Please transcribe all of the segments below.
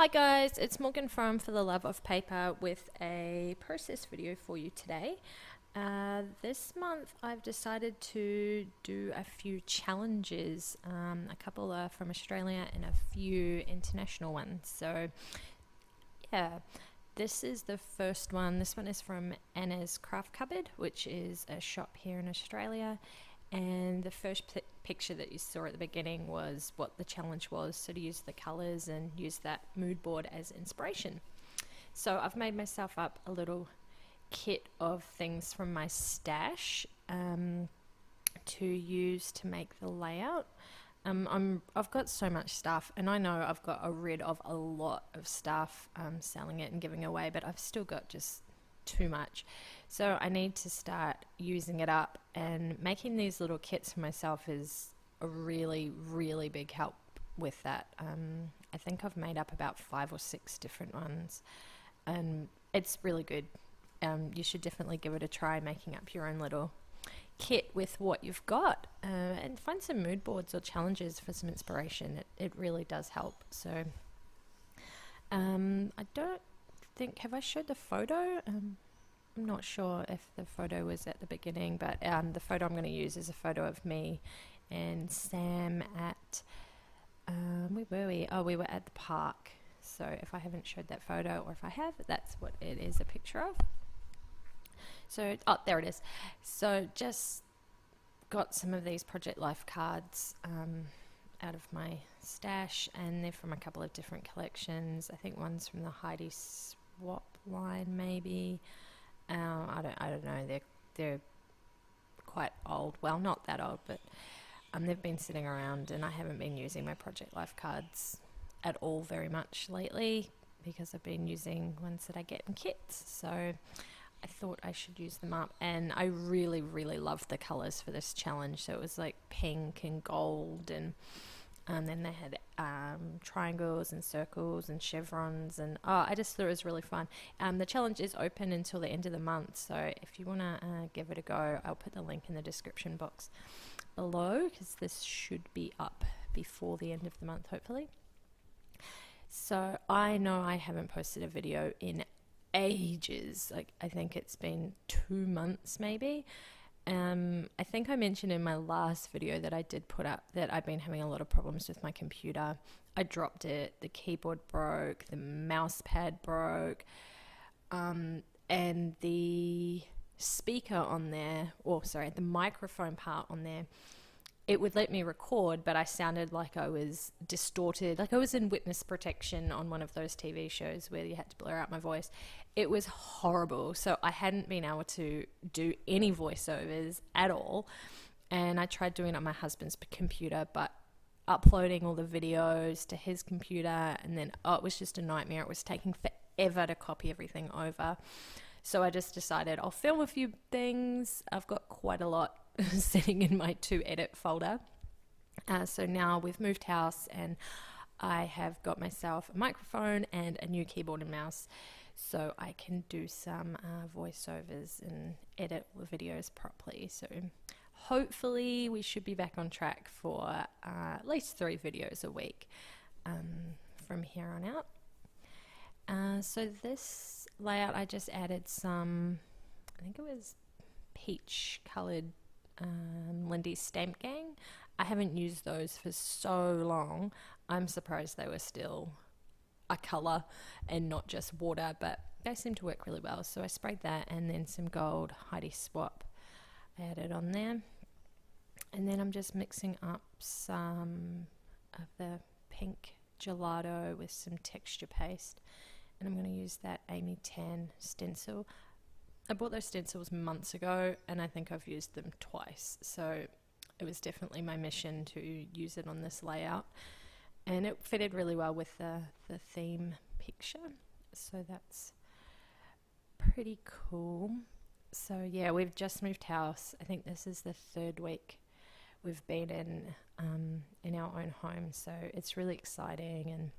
Hi guys, it's Morgan from For the Love of Paper with a process video for you today. This month I've decided to do a few challenges. A couple are from Australia and a few international ones. So yeah, this is the first one. This one is from Anna's Craft Cupboard, which is a shop here in Australia. And the first picture that you saw at the beginning was what the challenge was, so to use the colors and use that mood board as inspiration. So I've made myself up a little kit of things from my stash to use to make the layout. I've got so much stuff, and I know I've got rid of a lot of stuff, selling it and giving away, but I've still got just too much. So I need to start using it up, and making these little kits for myself is a really, really big help with that. I think I've made up about 5 or 6 different ones, and it's really good. You should definitely give it a try, making up your own little kit with what you've got, and find some mood boards or challenges for some inspiration. It really does help. So I don't think, have I showed the photo? I'm not sure if the photo was at the beginning, but the photo I'm going to use is a photo of me and Sam at, where were we? Oh, we were at the park. So if I haven't showed that photo, or if I have, that's what it is a picture of. So, oh, there it is. So just got some of these Project Life cards out of my stash, and they're from a couple of different collections. I think one's from the Heidi Swap line, maybe. I don't know. They're quite old. Well, not that old, but they've been sitting around, and I haven't been using my Project Life cards at all very much lately, because I've been using ones that I get in kits. So I thought I should use them up, and I really, really loved the colors for this challenge. So it was like pink and gold, and then they had triangles and circles and chevrons, and I just thought it was really fun. The challenge is open until the end of the month, so if you want to give it a go, I'll put the link in the description box below, because this should be up before the end of the month, hopefully. So I know I haven't posted a video in ages. Like, I think it's been 2 months maybe. I think I mentioned in my last video that I did put up that I've been having a lot of problems with my computer. I dropped it, the keyboard broke, the mouse pad broke, and the speaker on there, or sorry, the microphone part on there, it would let me record, but I sounded like I was distorted, like I was in witness protection on one of those TV shows where you had to blur out my voice. It was horrible. So I hadn't been able to do any voiceovers at all. And I tried doing it on my husband's computer, but uploading all the videos to his computer, and then it was just a nightmare. It was taking forever to copy everything over. So I just decided I'll film a few things. I've got quite a lot sitting in my to edit folder. So now we've moved house, and I have got myself a microphone and a new keyboard and mouse, so I can do some voiceovers and edit all the videos properly. So hopefully we should be back on track for at least 3 videos a week from here on out. So this layout, I just added some, I think it was peach coloured Lindy's Stamp Gang. I haven't used those for so long. I'm surprised they were still a colour and not just water, but they seem to work really well. So I sprayed that, and then some gold Heidi Swap I added on there. And then I'm just mixing up some of the pink gelato with some texture paste, and I'm going to use that Amy Tan stencil. I bought those stencils months ago, and I think I've used them twice, so it was definitely my mission to use it on this layout, and it fitted really well with the theme picture, so that's pretty cool. So yeah, we've just moved house. I think this is the 3rd week we've been in our own home, so it's really exciting, and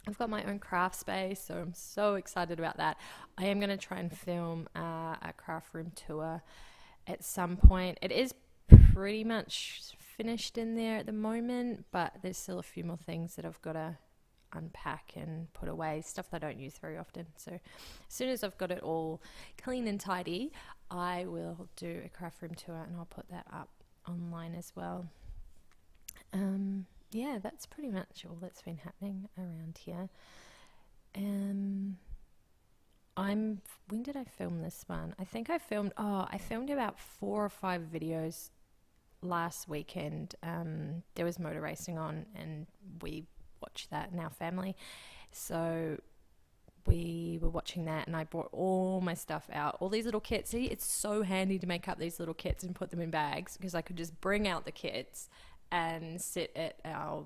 I've got my own craft space, so I'm so excited about that. I am going to try and film a craft room tour at some point. It is pretty much finished in there at the moment, but there's still a few more things that I've got to unpack and put away, stuff that I don't use very often. So as soon as I've got it all clean and tidy, I will do a craft room tour, and I'll put that up online as well. Yeah, that's pretty much all that's been happening around here. When did I film this one? I think I filmed about 4 or 5 videos last weekend. There was motor racing on, and we watched that in our family. So we were watching that, and I brought all my stuff out, all these little kits. See, it's so handy to make up these little kits and put them in bags, because I could just bring out the kits and sit at our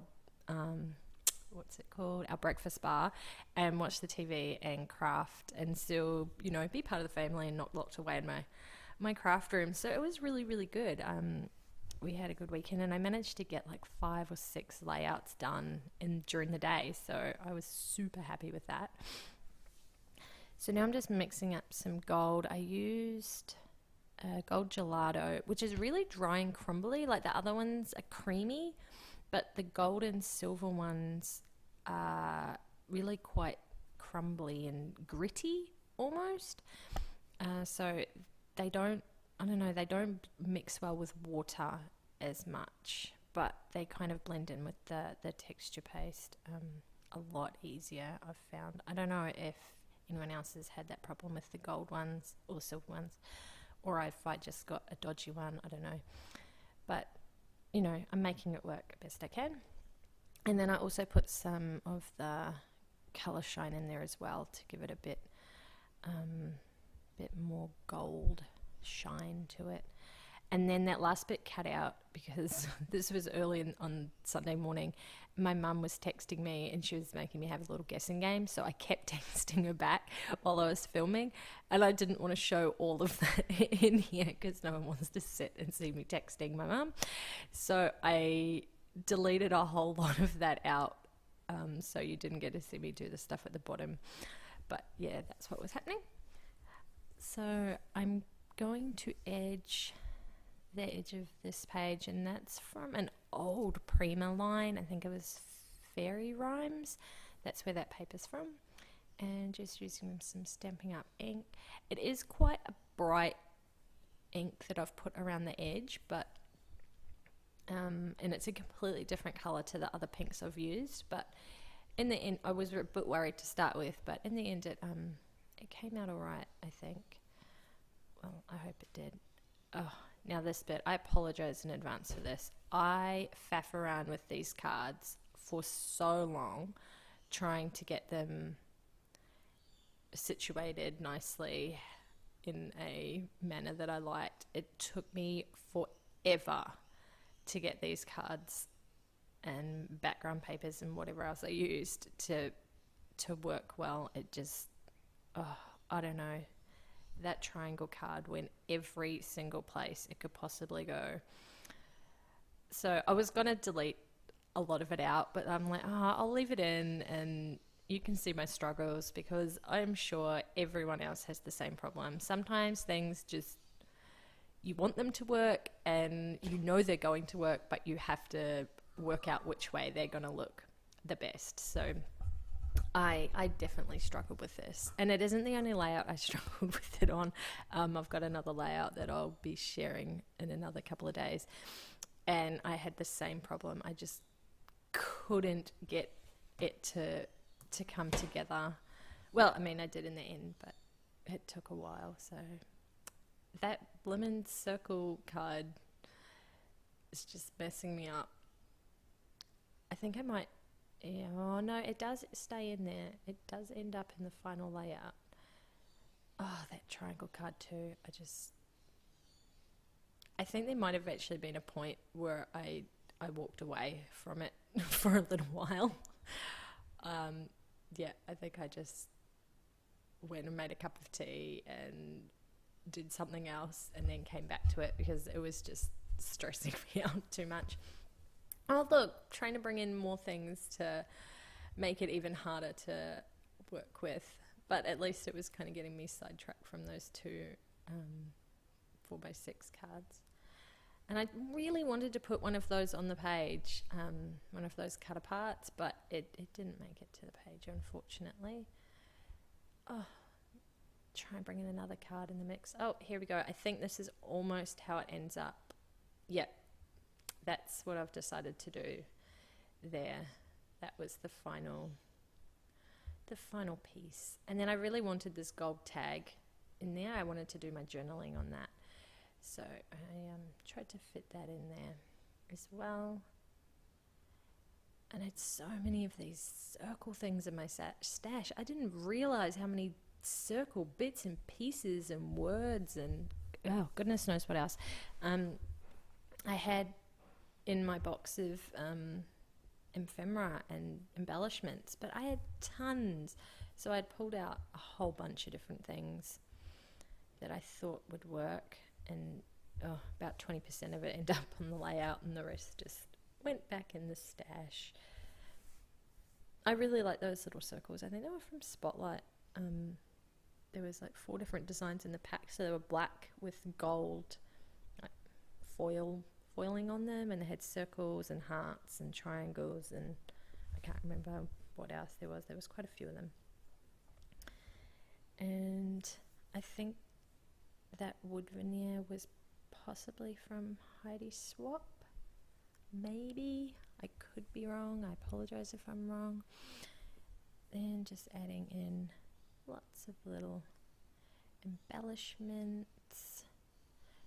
our breakfast bar and watch the TV and craft, and still, be part of the family and not locked away in my craft room. So it was really, really good. We had a good weekend, and I managed to get like 5 or 6 layouts done during the day, so I was super happy with that. So now I'm just mixing up some gold. I used gold gelato, which is really dry and crumbly. Like the other ones are creamy, but the gold and silver ones are really quite crumbly and gritty almost. So they don't mix well with water as much, but they kind of blend in with the texture paste a lot easier, I've found. I don't know if anyone else has had that problem with the gold ones or silver ones, or if I just got a dodgy one, I don't know. But, I'm making it work best I can. And then I also put some of the colour shine in there as well to give it a bit more gold shine to it. And then that last bit cut out because this was early on Sunday morning. My mum was texting me and she was making me have a little guessing game. So I kept texting her back while I was filming. And I didn't want to show all of that in here because no one wants to sit and see me texting my mum. So I deleted a whole lot of that out. So you didn't get to see me do the stuff at the bottom. But yeah, that's what was happening. So I'm going to edge the edge of this page, and that's from an old Prima line. I think it was Fairy Rhymes. That's where that paper's from. And just using some Stampin' Up ink. It is quite a bright ink that I've put around the edge, but and it's a completely different colour to the other pinks I've used. But in the end, I was a bit worried to start with, but in the end, it came out all right, I think. Well, I hope it did. Oh, now this bit, I apologize in advance for this. I faff around with these cards for so long, trying to get them situated nicely in a manner that I liked. It took me forever to get these cards and background papers and whatever else I used to work well. It just, I don't know. That triangle card went every single place it could possibly go. So I was going to delete a lot of it out, but I'm like, I'll leave it in and you can see my struggles, because I'm sure everyone else has the same problem. Sometimes things just, you want them to work and they're going to work, but you have to work out which way they're going to look the best. So I definitely struggled with this, and it isn't the only layout I struggled with it on. I've got another layout that I'll be sharing in another couple of days, and I had the same problem. I just couldn't get it to come together. Well, I mean, I did in the end, but it took a while. So that blimmin' circle card is just messing me up. I think I might. Yeah, oh no, it does stay in there. It does end up in the final layout. Oh, that triangle card too. I think there might have actually been a point where I walked away from it for a little while. Yeah, I think I just went and made a cup of tea and did something else and then came back to it because it was just stressing me out too much. Oh, look, trying to bring in more things to make it even harder to work with. But at least it was kind of getting me sidetracked from those two 4x6 cards. And I really wanted to put one of those on the page, one of those cut aparts, but it didn't make it to the page, unfortunately. Oh, try and bring in another card in the mix. Oh, here we go. I think this is almost how it ends up. Yep, that's what I've decided to do there. That was the final piece. And then I really wanted this gold tag in there. I wanted to do my journaling on that. So I tried to fit that in there as well. And I had so many of these circle things in my stash. I didn't realize how many circle bits and pieces and words and oh goodness knows what else I had in my box of ephemera and embellishments, but I had tons. So I'd pulled out a whole bunch of different things that I thought would work, and about 20% of it ended up on the layout and the rest just went back in the stash. I really like those little circles. I think they were from Spotlight. There was like 4 different designs in the pack, so they were black with gold like foiling on them, and they had circles and hearts and triangles, and I can't remember what else there was. There was quite a few of them. And I think that wood veneer was possibly from Heidi Swap. Maybe. I could be wrong. I apologize if I'm wrong. Then just adding in lots of little embellishments.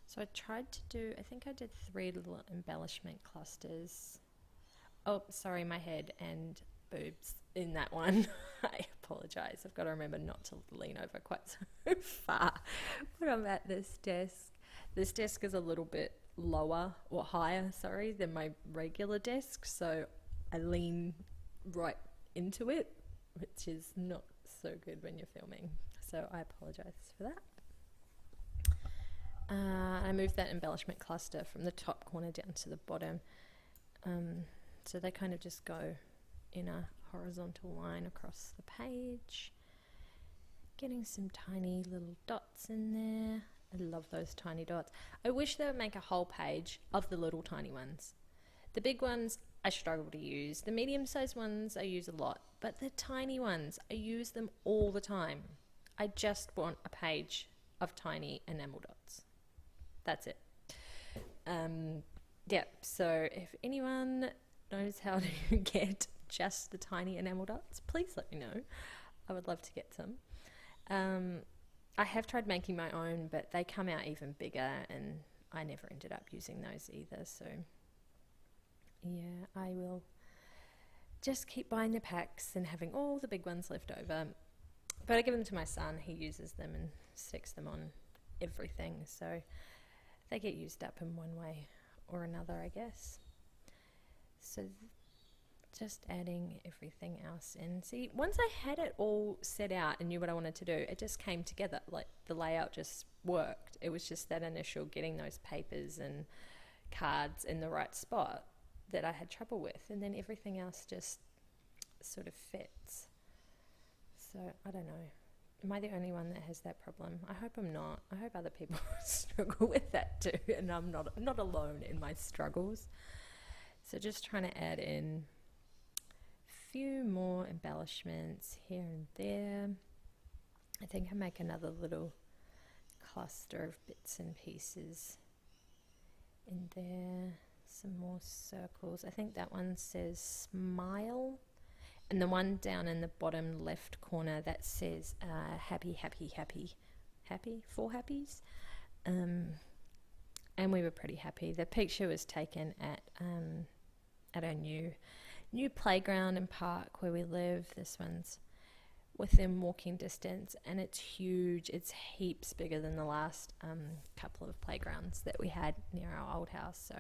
So I tried to do, I think I did 3 little embellishment clusters. Oh, sorry, my head and boobs in that one. I apologize. I've got to remember not to lean over quite so far when I'm at this desk. This desk is a little bit lower or higher, sorry, than my regular desk, so I lean right into it, which is not so good when you're filming. So I apologize for that. I moved that embellishment cluster from the top corner down to the bottom. So they kind of just go in a horizontal line across the page. Getting some tiny little dots in there. I love those tiny dots. I wish they would make a whole page of the little tiny ones. The big ones I struggle to use. The medium-sized ones I use a lot. But the tiny ones, I use them all the time. I just want a page of tiny enamel dots. That's it. Yeah, so if anyone knows how to get just the tiny enamel dots, please let me know. I would love to get some. I have tried making my own, but they come out even bigger, and I never ended up using those either. So yeah, I will just keep buying the packs and having all the big ones left over. But I give them to my son. He uses them and sticks them on everything. So they get used up in one way or another, I guess. So just adding everything else in. See, once I had it all set out and knew what I wanted to do, it just came together. Like the layout just worked. It was just that initial getting those papers and cards in the right spot that I had trouble with, and then everything else just sort of fits. So I don't know. Am I the only one that has that problem? I hope I'm not. I hope other people struggle with that too, and I'm not alone in my struggles. So just trying to add in a few more embellishments here and there. I think I make another little cluster of bits and pieces in there. Some more circles. I think that one says smile. And the one down in the bottom left corner that says happy, happy, happy, happy, 4 happies. And we were pretty happy. The picture was taken at our new playground and park where we live. This one's within walking distance, and it's huge. It's heaps bigger than the last couple of playgrounds that we had near our old house. So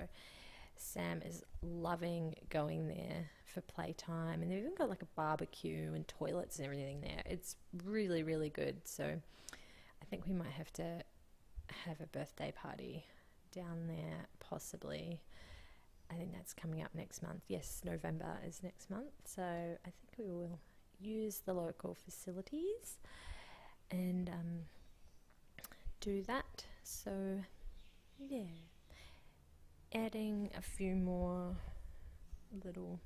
Sam is loving going there for playtime, and they've even got like a barbecue and toilets and everything there. It's really, really good. So I think we might have to have a birthday party down there, possibly. I think that's coming up next month. Yes, November is next month. So I think we will use the local facilities and do that. So yeah. adding a few more little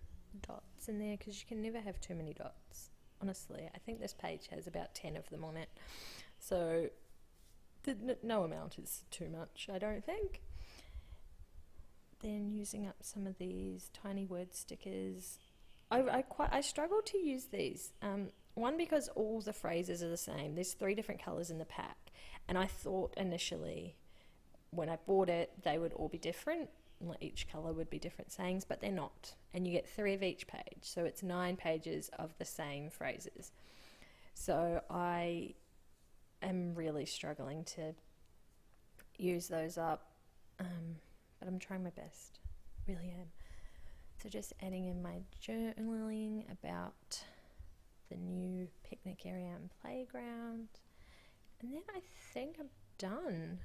dots in there because you can never have too many dots. Honestly, I think this page has about 10 of them on it, so no amount is too much, I don't think. Then using up some of these tiny word stickers. I struggle to use these. One, because all the phrases are the same. There's 3 different colours in the pack, and I thought initially when I bought it they would all be different. Each colour would be different sayings, but they're not. And you get 3 of each page, so it's 9 pages of the same phrases. So I am really struggling to use those up, but I'm trying my best, really am. So just adding in my journaling about the new picnic area and playground, and then I think I'm done.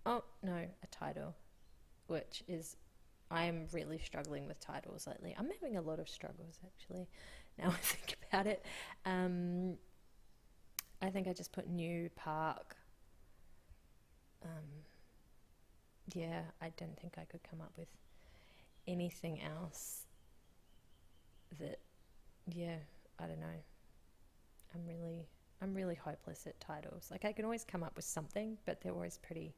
Oh no, a title, which is, I am really struggling with titles lately. I'm having a lot of struggles actually, now I think about it. I think I just put new park. Yeah, I don't think I could come up with anything else that, yeah, I don't know. I'm really hopeless at titles. Like, I can always come up with something, but they're always pretty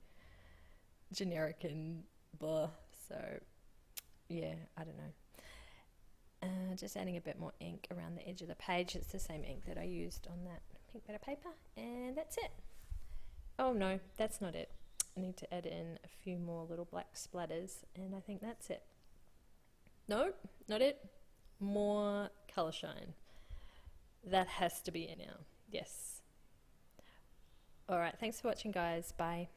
generic and blah. So yeah, I don't know. Just adding a bit more ink around the edge of the page. It's the same ink that I used on that pink bit of paper, and that's it. Oh no, that's not it. I need to add in a few more little black splatters, and I think that's it. No, not it. More colour shine. That has to be in now. Yes. Alright, thanks for watching guys. Bye.